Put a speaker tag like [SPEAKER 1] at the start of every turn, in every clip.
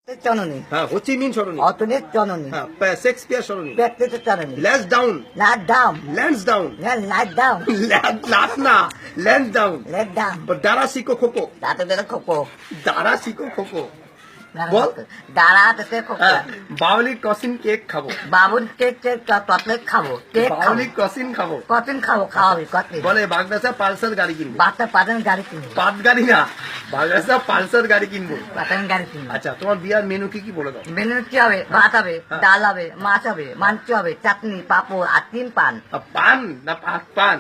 [SPEAKER 1] Janani.
[SPEAKER 2] Ho Chi Minh Sarani.
[SPEAKER 1] Alternate Janani.
[SPEAKER 2] Shakespeare Sarani.
[SPEAKER 1] Practice Janani.
[SPEAKER 2] Lands down.
[SPEAKER 1] Not down.
[SPEAKER 2] Lands down.
[SPEAKER 1] Not down.
[SPEAKER 2] Not না, lands down.
[SPEAKER 1] Let down.
[SPEAKER 2] দাঁড়া শিখো খোকো।
[SPEAKER 1] That's a bit of cocoa.
[SPEAKER 2] দাঁড়া শিখো খোকো। বল।
[SPEAKER 1] Dara the cocoa.
[SPEAKER 2] বাউলি কসিন cake খাবো।
[SPEAKER 1] Babun cake chocolate খাবো। Cake
[SPEAKER 2] বাউলি কসিন খাবো।
[SPEAKER 1] Cotton খাবো খাওয়াবি cotton.
[SPEAKER 2] বলে বাগদাসা পালসার গাড়ি কিনবো।
[SPEAKER 1] বাচ্চা পাতান গাড়ি কিনবো।
[SPEAKER 2] পাত গাড়ি না, বাগদাসা পালসার গাড়ি কিনবো।
[SPEAKER 1] পাতান গাড়ি কিনবো।
[SPEAKER 2] আচ্ছা, তোমার বিয়ার মেনু কি বলে দাও।
[SPEAKER 1] মেনু কি হবে? ভাত হবে, ডাল হবে, মাছ হবে, মাংস হবে, চাটনি, পাপড় আর 3 পান।
[SPEAKER 2] পান না পান?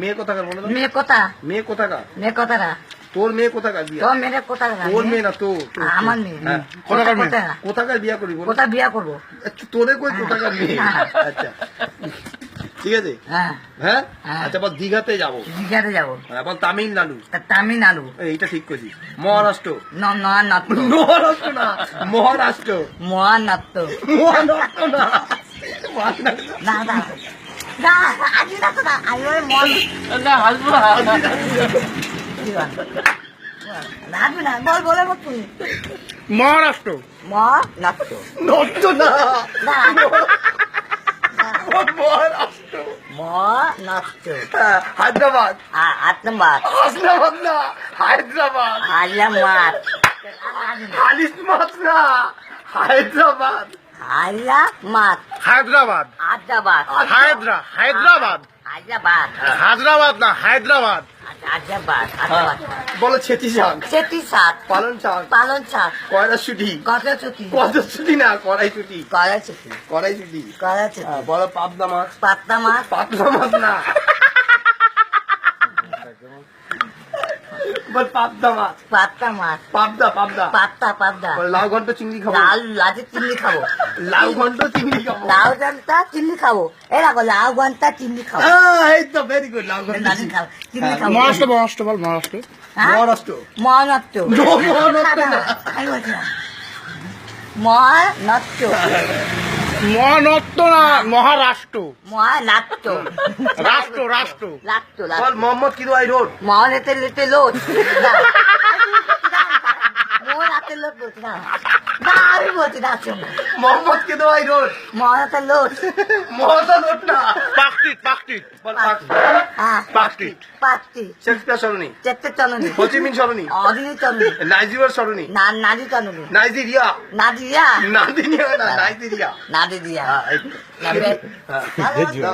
[SPEAKER 2] মেয়ে কোথাকার বলে দাও।
[SPEAKER 1] মেয়ে কোথা?
[SPEAKER 2] মেয়ে কোথাকার?
[SPEAKER 1] মেয়ে কোথারা?
[SPEAKER 2] তোর মেয়ে কোথাকার বিয়া?
[SPEAKER 1] তোর মেয়ে কোথাকার?
[SPEAKER 2] তোর মেয়ে না তো
[SPEAKER 1] আমার মেয়ে।
[SPEAKER 2] কোথাকার মেয়ে? কোথাকার বিয়া করি বল?
[SPEAKER 1] কোথা বিয়া করবো?
[SPEAKER 2] তোরে কই কোথাকার মেয়ে? আচ্ছা ঠিক আছে। হ্যাঁ আচ্ছা, বল দীঘাতে যাবো।
[SPEAKER 1] দীঘাতে যাবো।
[SPEAKER 2] বল তামিলনাড়ু।
[SPEAKER 1] তামিলনাড়ু।
[SPEAKER 2] এইটা ঠিক করছিস। মহারাষ্ট্র।
[SPEAKER 1] মহারাষ্ট্র।
[SPEAKER 2] মহারাষ্ট্র না, মহারাষ্ট্র।
[SPEAKER 1] মহারাষ্ট্র।
[SPEAKER 2] মহারাষ্ট্র না,
[SPEAKER 1] না না না আজ না তো না আজ মন
[SPEAKER 2] না হাসবো না।
[SPEAKER 1] না না বল বলে বল তুই।
[SPEAKER 2] মহারাষ্ট্র।
[SPEAKER 1] মহারাষ্ট্র।
[SPEAKER 2] নষ্ট না,
[SPEAKER 1] না
[SPEAKER 2] মহারাষ্ট্র।
[SPEAKER 1] মহারাষ্ট্র।
[SPEAKER 2] হায়দ্রাবাদ।
[SPEAKER 1] 8 নম্বর।
[SPEAKER 2] হাসনাবাদ না, হায়দ্রাবাদ।
[SPEAKER 1] আলামাত।
[SPEAKER 2] হালিশমাত না, হায়দ্রাবাদ।
[SPEAKER 1] আলামাত।
[SPEAKER 2] হায়দ্রাবাদ।
[SPEAKER 1] আদাবাদ।
[SPEAKER 2] হায়দ্রাবাদ।
[SPEAKER 1] আদাবাদ।
[SPEAKER 2] হায়দ্রাবাদ না, হায়দ্রাবাদ।
[SPEAKER 1] আদাবাদ। আদাবাদ।
[SPEAKER 2] বলো ছেতি শাক।
[SPEAKER 1] চেতি শাক।
[SPEAKER 2] পালন শাক।
[SPEAKER 1] পালন শাক।
[SPEAKER 2] কয়লাশুটি।
[SPEAKER 1] কড়াইশুঁটি।
[SPEAKER 2] কদছুটি না, কড়াইশুটি।
[SPEAKER 1] কড়াইশুঁটি।
[SPEAKER 2] কড়াইশুটি।
[SPEAKER 1] কড়াইশুঁটি।
[SPEAKER 2] বলো পাবদা মাছ।
[SPEAKER 1] পাতলা মাছ।
[SPEAKER 2] পাতলা মাছ না, বল পাবদা মাছ।
[SPEAKER 1] পাতলা মাছ।
[SPEAKER 2] পাবদা পাবদা।
[SPEAKER 1] পাতলা।
[SPEAKER 2] বল লাউ ঘন্ট চিংড়ি খাবো।
[SPEAKER 1] লাউ চিংড়ি খাবো।
[SPEAKER 2] লাউ ঘন্ট চিংড়ি খাবো।
[SPEAKER 1] লাউ ঘন্টা চিংড়ি খাবো। এই রাখো লাউ ঘন্টা চিংড়ি খাবো।
[SPEAKER 2] এই তো ভেরি গুড। লাউ ঘন্ট
[SPEAKER 1] চিংড়ি খাবো।
[SPEAKER 2] মহারাষ্ট্র। মহারাষ্ট্র বল। মহারাষ্ট্র। মহারাষ্ট্র।
[SPEAKER 1] মহারাষ্ট্র।
[SPEAKER 2] মহারাষ্ট্র না,
[SPEAKER 1] আমি বলছিলাম মহারাষ্ট্র।
[SPEAKER 2] মহারাষ্ট্র না, মহারাষ্ট্র।
[SPEAKER 1] মহারাষ্ট্র।
[SPEAKER 2] রাষ্ট্র রাষ্ট্র।
[SPEAKER 1] রাষ্ট্র।
[SPEAKER 2] বল মোহাম্মদ কিদওয়াই রোড।
[SPEAKER 1] মহারাতে লেতে লোট। মহারাতে লোট বলছি না। না আমি বলছি না শোনো।
[SPEAKER 2] মোহাম্মদ কিদওয়াই রোড।
[SPEAKER 1] মহারাতে লোট।
[SPEAKER 2] মহারাষ্ট্র রোড না, পাকস্ট্রিট। পাকস্ট্রিট বল।
[SPEAKER 1] হ্যাঁ
[SPEAKER 2] পাকস্ট্রিট।
[SPEAKER 1] পাঁচটি।
[SPEAKER 2] শেক্সপিয়ার সরণি।
[SPEAKER 1] চেতে চলনি।
[SPEAKER 2] হো চি মিন সরণি।
[SPEAKER 1] অদিনী চলনি।
[SPEAKER 2] নাইজেরিয়ার সরণি।
[SPEAKER 1] নাদি চলনি।
[SPEAKER 2] নাইজেরিয়া।
[SPEAKER 1] নাদিয়া।
[SPEAKER 2] নাদিনিয়া না, নাইজেরিয়া।
[SPEAKER 1] নাদি দিয়া।
[SPEAKER 2] হ্যাঁ, এই তো।
[SPEAKER 1] না